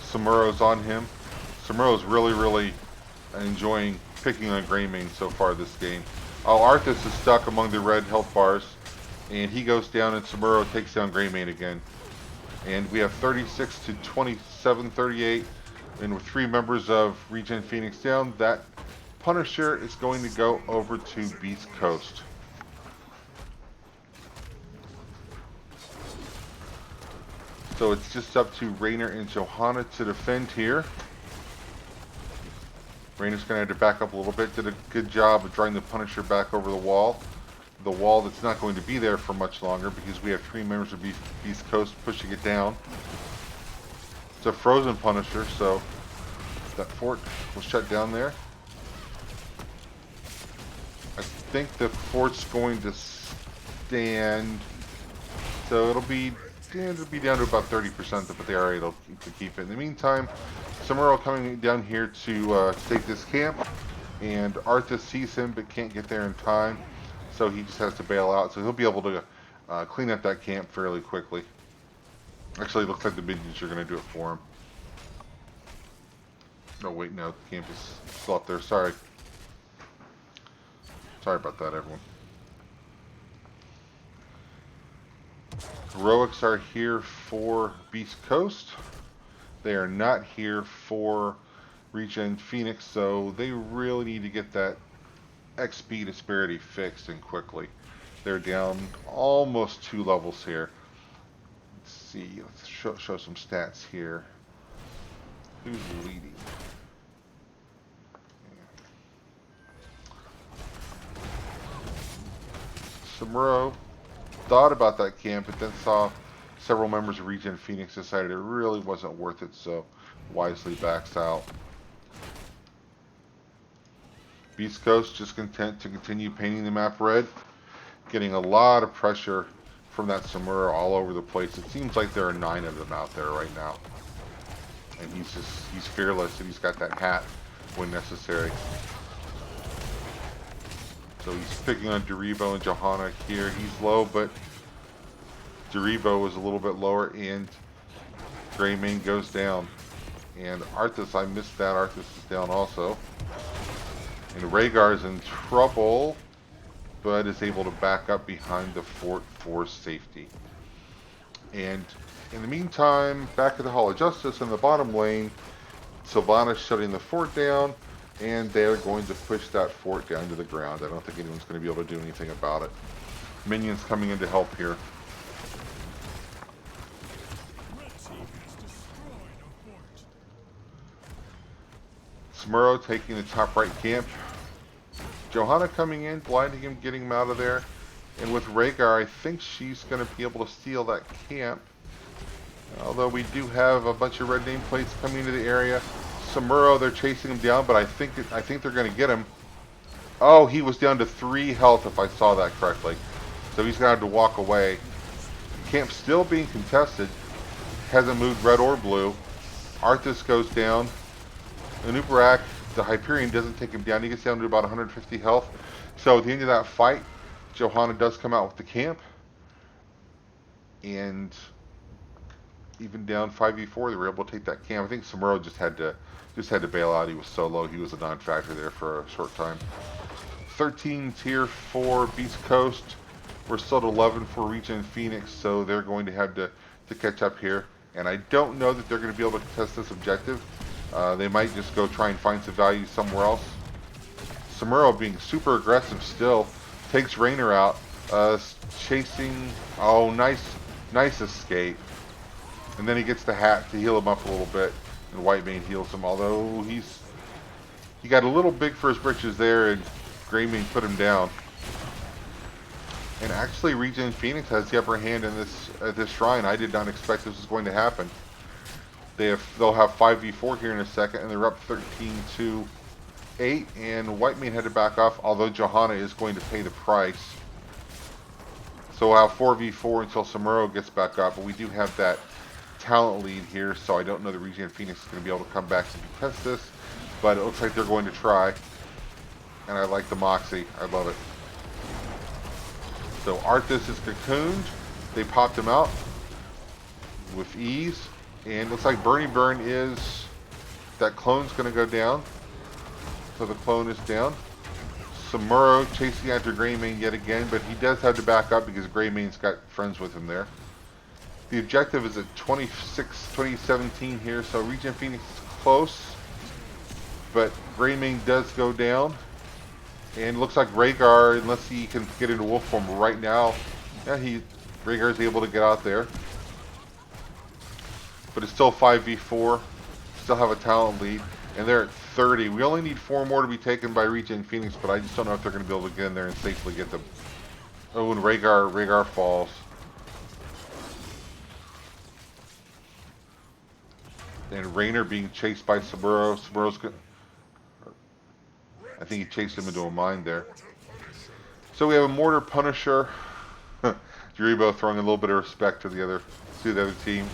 Samuro's on him. Samuro's really enjoying picking on Greymane so far this game. Oh, Arthas is stuck among the red health bars, and he goes down, and Samuro takes down Greymane again. And we have 36 to 27, 38, and with 3 members of ReGen Phoenix down, that Punisher is going to go over to Beast Coast. So it's just up to Raynor and Johanna to defend here. Raynor's going to have to back up a little bit. Did a good job of drawing the Punisher back over the wall. The wall that's not going to be there for much longer because we have 3 members of Beast Coast pushing it down. It's a frozen Punisher, so that fort was shut down there. I think the fort's going to stand, so it'll be down to about 30%, but they are able to keep it. In the meantime, Samuro coming down here to take this camp, and Arthas sees him but can't get there in time, so he just has to bail out. So he'll be able to clean up that camp fairly quickly. Actually, it looks like the minions are going to do it for him. No, wait, no, the camp is still up there. Sorry about that, everyone. Heroics are here for Beast Coast. They are not here for ReGen Phoenix, so they really need to get that XP disparity fixed and quickly. They're down almost 2 levels here. Let's see, let's show some stats here. Who's leading? Samuro thought about that camp, but then saw several members of ReGen Phoenix decided it really wasn't worth it, so wisely backs out. Beast Coast just content to continue painting the map red, getting a lot of pressure from that Samuro all over the place. It seems like there are 9 of them out there right now, and he's fearless, and he's got that hat when necessary. So he's picking on Deribo and Johanna here. He's low, but Derivo was a little bit lower, and Greymane goes down. And Arthas, I missed that. Arthas is down also. And Rhaegar's in trouble, but is able to back up behind the fort for safety. And in the meantime, back at the Hall of Justice in the bottom lane, Sylvanas shutting the fort down, and they're going to push that fort down to the ground. I don't think anyone's going to be able to do anything about it. Minions coming in to help here. Smurro taking the top right camp. Johanna coming in, blinding him, getting him out of there. And with Rhaegar, I think she's going to be able to steal that camp. Although we do have a bunch of red nameplates coming into the area. Samuro, they're chasing him down, but I think they're going to get him. Oh, he was down to 3 health if I saw that correctly. So he's going to have to walk away. Camp still being contested. Hasn't moved red or blue. Arthas goes down. Anubarak, the Hyperion, doesn't take him down. He gets down to about 150 health. So at the end of that fight, Johanna does come out with the camp. And even down 5v4, they were able to take that camp. I think Samuro just had to bail out. He was so low. He was a non-factor there for a short time. 13 tier 4 Beast Coast. We're still at 11 for ReGen Phoenix, so they're going to have to catch up here. And I don't know that they're going to be able to contest this objective. They might just go try and find some value somewhere else. Samuro being super aggressive still. Takes Raynor out. Chasing. Oh, nice escape. And then he gets the hat to heal him up a little bit. And Whitemane heals him, although he got a little big for his britches there, and Greymane put him down. And actually, ReGen Phoenix has the upper hand in this shrine. I did not expect this was going to happen. They'll have 5v4 here in a second, and they're up 13-8. And Whitemane had to back off, although Johanna is going to pay the price. So we'll have 4v4 until Samuro gets back up. But we do have that talent lead here, so I don't know that ReGen Phoenix is going to be able to come back and contest this. But it looks like they're going to try. And I like the Moxie. I love it. So Arthas is cocooned. They popped him out with ease. And looks like Burning Burn is... That clone's going to go down. So the clone is down. Samuro chasing after Greymane yet again, but he does have to back up because Greymane's got friends with him there. The objective is at 26-2017 here, so ReGen Phoenix is close. But Greymane does go down. And looks like Rhaegar, unless he can get into wolf form right now, yeah, Rhaegar's able to get out there. But it's still 5v4. Still have a talent lead. And they're at 30. We only need 4 more to be taken by ReGen Phoenix, but I just don't know if they're going to be able to get in there and safely get them. Oh, and Rhaegar falls. And Raynor being chased by Samuro. Samuro's good. I think he chased him into a mine there. So we have a Mortar Punisher. Derivo throwing a little bit of respect to the other team.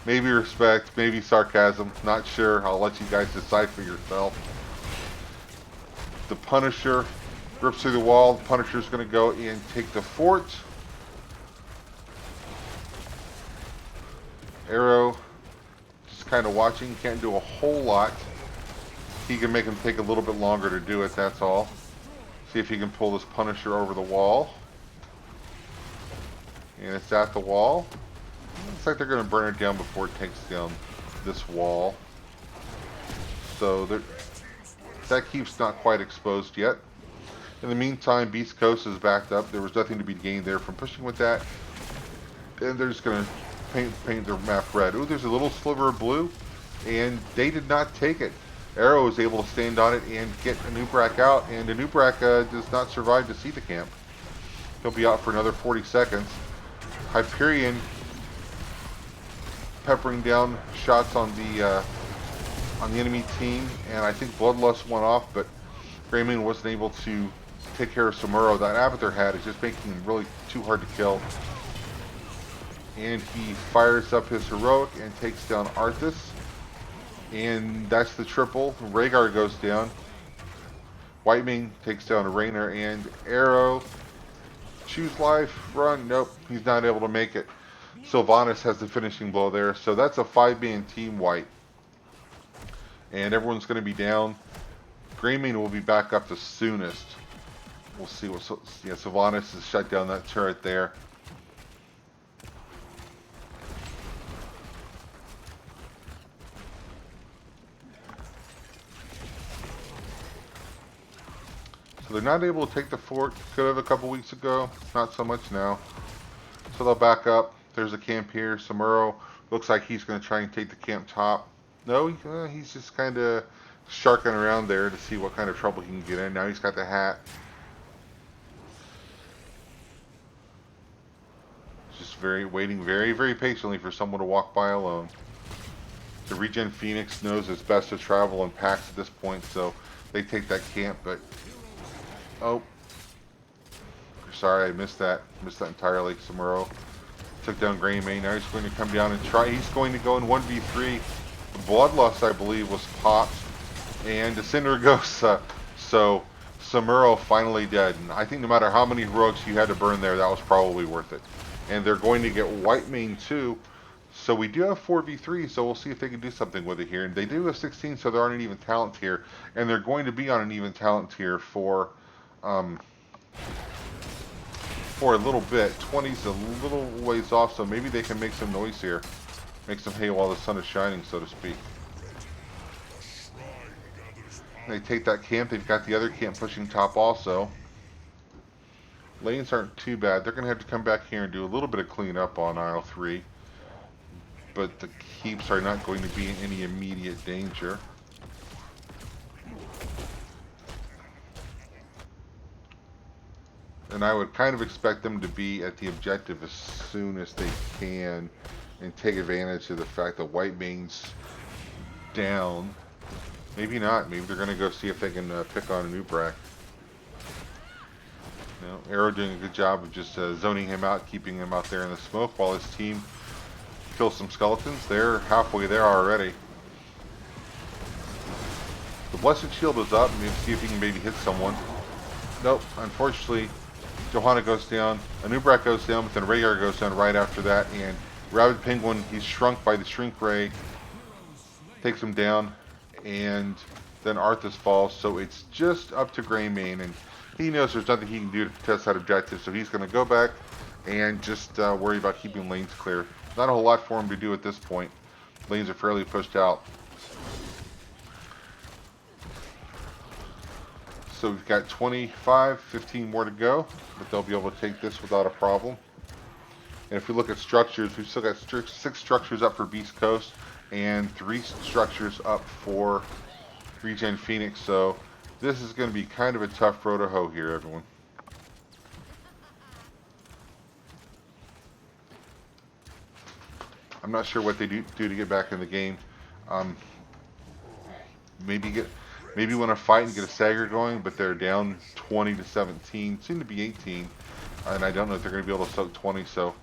Maybe respect, maybe sarcasm. Not sure. I'll let you guys decide for yourself. The Punisher rips through the wall. The Punisher's going to go and take the fort. Arrow just kind of watching. Can't do a whole lot. He can make him take a little bit longer to do it, that's all. See if he can pull this Punisher over the wall. And it's at the wall. Looks like they're going to burn it down before it takes down this wall. So that keeps not quite exposed yet. In the meantime, Beast Coast is backed up. There was nothing to be gained there from pushing with that. And they're just going to paint their map red. Ooh, there's a little sliver of blue. And they did not take it. Arrow is able to stand on it and get Anubarak out. And Anubarak does not survive to see the camp. He'll be out for another 40 seconds. Hyperion peppering down shots on the enemy team, and I think Bloodlust went off, but Greymane wasn't able to take care of Samuro. That Avatar hat is just making him really too hard to kill. And he fires up his heroic and takes down Arthas, and that's the triple. Rhaegar goes down. Whitemane takes down Raynor, and Arrow. Choose life, run. Nope, he's not able to make it. Sylvanas has the finishing blow there. So that's a 5-man team wipe. And everyone's going to be down. Greymane will be back up the soonest. We'll see what... Yeah, Sylvanas has shut down that turret there. So they're not able to take the fort. Could have a couple weeks ago. Not so much now. So they'll back up. There's a camp here. Samuro looks like he's going to try and take the camp top. No, he's just kind of sharking around there to see what kind of trouble he can get in. Now he's got the hat. Just waiting very patiently for someone to walk by alone. The ReGen Phoenix knows it's best to travel in packs at this point, so they take that camp, but... Oh. Sorry, I missed that. Missed that entirely. Samuro took down Greymane. Now he's going to come down and try. He's going to go in 1v3. Bloodlust, I believe, was popped. And the Cindergosa. So Samuro finally dead. And I think no matter how many heroics you had to burn there, that was probably worth it. And they're going to get Whitemane too. So we do have 4v3, so we'll see if they can do something with it here. And they do have 16, so they're on an even talent tier. And they're going to be on an even talent tier for a little bit. 20's a little ways off, so maybe they can make some noise here. Make some hay while the sun is shining, so to speak. They take that camp. They've got the other camp pushing top also. Lanes aren't too bad. They're going to have to come back here and do a little bit of cleanup on aisle 3. But the keeps are not going to be in any immediate danger. And I would kind of expect them to be at the objective as soon as they can and take advantage of the fact that Whitemane's down. Maybe not. Maybe they're going to go see if they can pick on an Ubrak. Arrow doing a good job of just zoning him out, keeping him out there in the smoke while his team kills some skeletons. They're halfway there already. The Blessed Shield is up. Maybe see if he can maybe hit someone. Nope. Unfortunately, JOHANNA goes down. An Ubrak goes down, but then Rhaegar goes down right after that. And Rabid Penguin, he's shrunk by the Shrink Ray. Takes him down. And then Arthas falls. So it's just up to Greymane. And he knows there's nothing he can do to contest that objective. So he's going to go back and just worry about keeping lanes clear. Not a whole lot for him to do at this point. Lanes are fairly pushed out. So we've got 15 more to go, but they'll be able to take this without a problem. And if we look at structures, we've still got 6 structures up for Beast Coast and 3 structures up for ReGen Phoenix. So this is going to be kind of a tough road to hoe here, everyone. I'm not sure what they do to get back in the game. Maybe want to fight and get a stagger going, but they're down 20 to 17, soon to be 18, and I don't know if they're going to be able to soak 20. So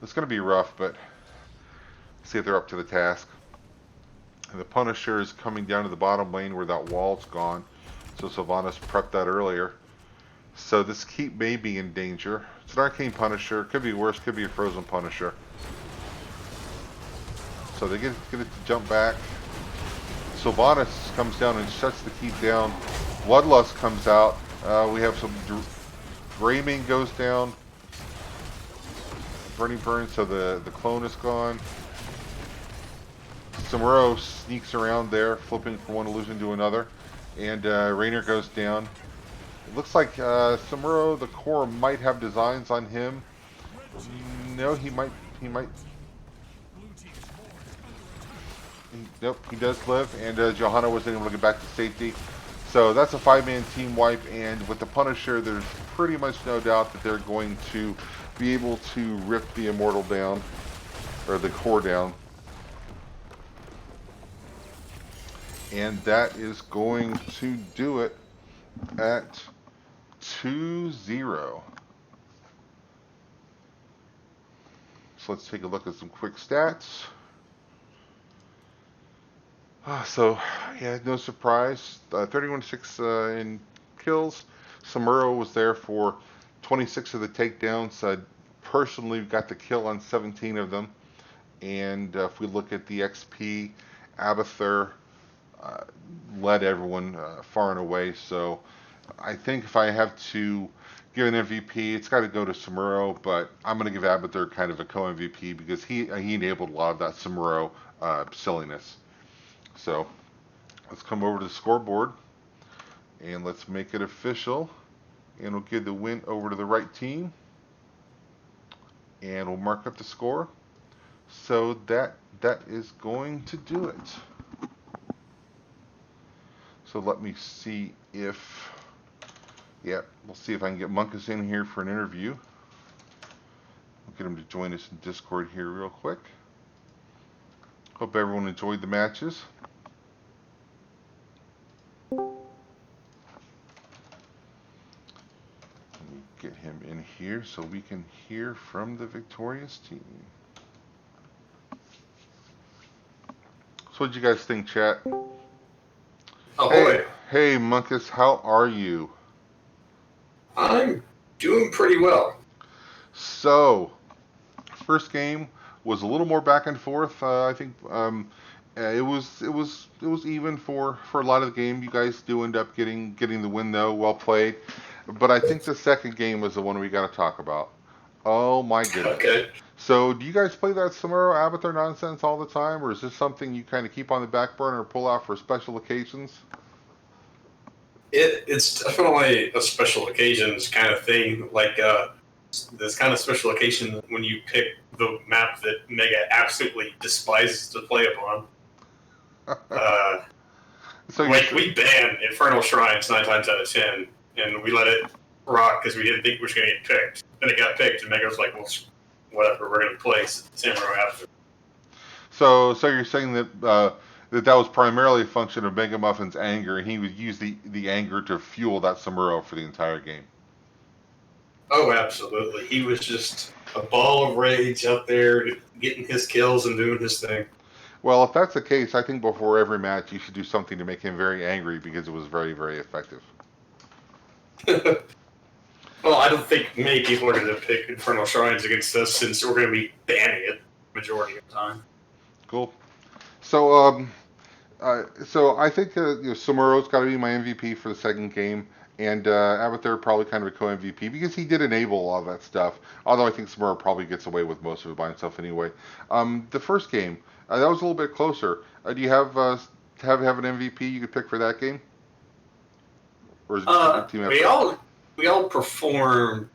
it's going to be rough, but see if they're up to the task. And the Punisher is coming down to the bottom lane where that wall's gone. So Sylvanas prepped that earlier. So this keep may be in danger. It's an Arcane Punisher. Could be worse. Could be a Frozen Punisher. So they get it to jump back. Sylvanas comes down and shuts the keep down. Bloodlust comes out. We have some... Greymane goes down. Burning Burn, so the clone is gone. Samuro sneaks around there, flipping from one illusion to another. And Raynor goes down. It looks like Samuro, the core, might have designs on him. No, he might... Nope, he does live, and JOHANNA wasn't able to get back to safety. So that's a 5-man team wipe, and with the Punisher, there's pretty much no doubt that they're going to be able to rip the Immortal down, or the core down. And that is going to do it at 2-0. So let's take a look at some quick stats. So, yeah, no surprise. 31-6 in kills. Samuro was there for 26 of the takedowns. personally got the kill on 17 of them. And if we look at the XP, Abathur uh, led everyone far and away. So I think if I have to give an MVP, it's got to go to Samuro, but I'm going to give Abathur kind of a co-MVP because he enabled a lot of that Samuro silliness. So let's come over to the scoreboard and let's make it official. And we'll give the win over to the right team. And we'll mark up the score. So that is going to do it. So let me see if, yeah, we'll see if I can get Munkus in here for an interview. We'll get him to join us in Discord here real quick. Hope everyone enjoyed the matches. Get him in here so we can hear from the victorious team. So what did you guys think, chat?
Ahoy.
Hey, Munkus, how are you?
I'm doing pretty well.
So, first game was a little more back and forth. I think it was even for a lot of the game. You guys do end up getting the win though. Well played. But I think the second game was the one we got to talk about. Oh my goodness.
Okay.
So, do you guys play that Samuro Abathur nonsense all the time, or is this something you kind of keep on the back burner or pull out for special occasions?
It's definitely a special occasions kind of thing. Like this kind of special occasion when you pick the map that Mega absolutely despises to play upon.
So
Like we ban Infernal Shrines 9 times out of 10, and we let it rock because we didn't think we were going to get picked. Then it got picked, and Mega was like, "Well, whatever, we're going to play Samurai after."
So you're saying that that was primarily a function of Mega Muffin's anger, and he would use the anger to fuel that Samuro for the entire game.
Oh, absolutely. He was just a ball of rage out there getting his kills and doing his thing.
Well, if that's the case, I think before every match you should do something to make him very angry because it was very, very effective.
Well, I don't think many people are going to pick Infernal Shrines against us since we're going to be banning it majority of the time.
Cool. So so I think Samuro's got to be my MVP for the second game, and Abathur probably kind of a co-MVP because he did enable all that stuff. Although I think Samuro probably gets away with most of it by himself anyway. The first game that was a little bit closer. Do you have an MVP you could pick for that game, or is it just a team effort?
We all performed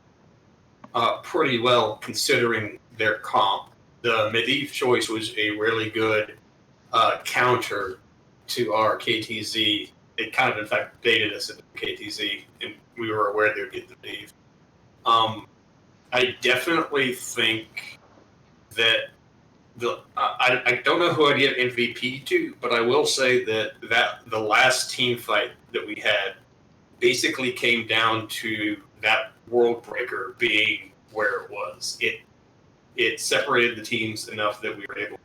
pretty well considering their comp. The Medivh choice was a really good counter to our KTZ. It kind of, in fact, baited us into KTZ, and we were aware they would get the Medivh. I definitely think that I don't know who I'd give MVP to, but I will say that the last team fight that we had basically came down to that World Breaker being where it was. It separated the teams enough that we were able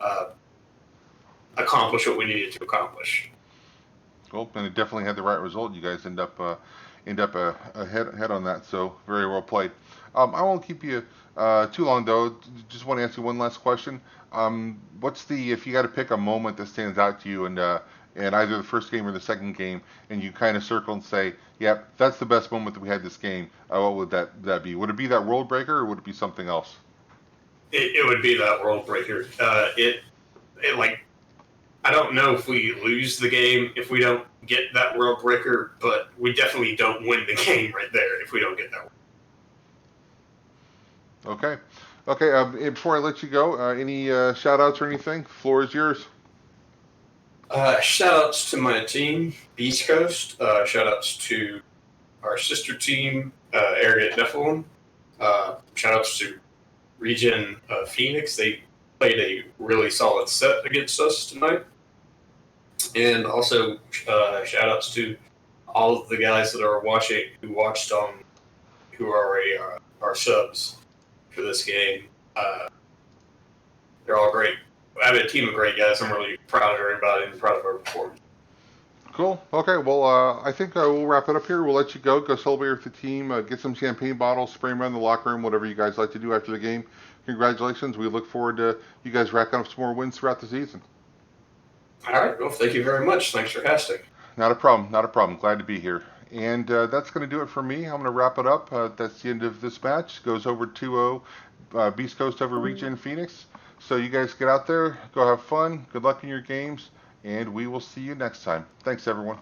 to accomplish what we needed to accomplish.
Well, and it definitely had the right result. You guys end up ahead on that. So very well played. I won't keep you too long though. Just want to ask you one last question. What's if you got to pick a moment that stands out to you, and either the first game or the second game, and you kind of circle and say, "Yep, that's the best moment that we had this game." What would that be? Would it be that World Breaker, or would it be something else?
It would be that World Breaker. I don't know if we lose the game if we don't get that World Breaker, but we definitely don't win the game right there if we don't get that one.
Okay. Before I let you go, any shout outs or anything? Floor is yours.
Shout outs to my team, Beast Coast. Shout outs to our sister team, Arrogant Nephilim. Shout outs to ReGen Phoenix. They played a really solid set against us tonight. And also shout outs to all of the guys that are watching, who are our subs for this game. They're all great. I have a team of great guys. I'm really proud of everybody and proud of our performance.
Cool. Okay. Well, I think we'll wrap it up here. We'll let you go. Go celebrate with the team. Get some champagne bottles, spray them around the locker room, whatever you guys like to do after the game. Congratulations. We look forward to you guys racking up some more wins throughout the season.
All right. Well, thank you very much. Thanks for casting.
Not a problem. Not a problem. Glad to be here. And that's going to do it for me. I'm going to wrap it up. That's the end of this match. Goes over 2-0 Beast Coast over ReGen Phoenix. So you guys get out there, go have fun. Good luck in your games, and we will see you next time. Thanks, everyone.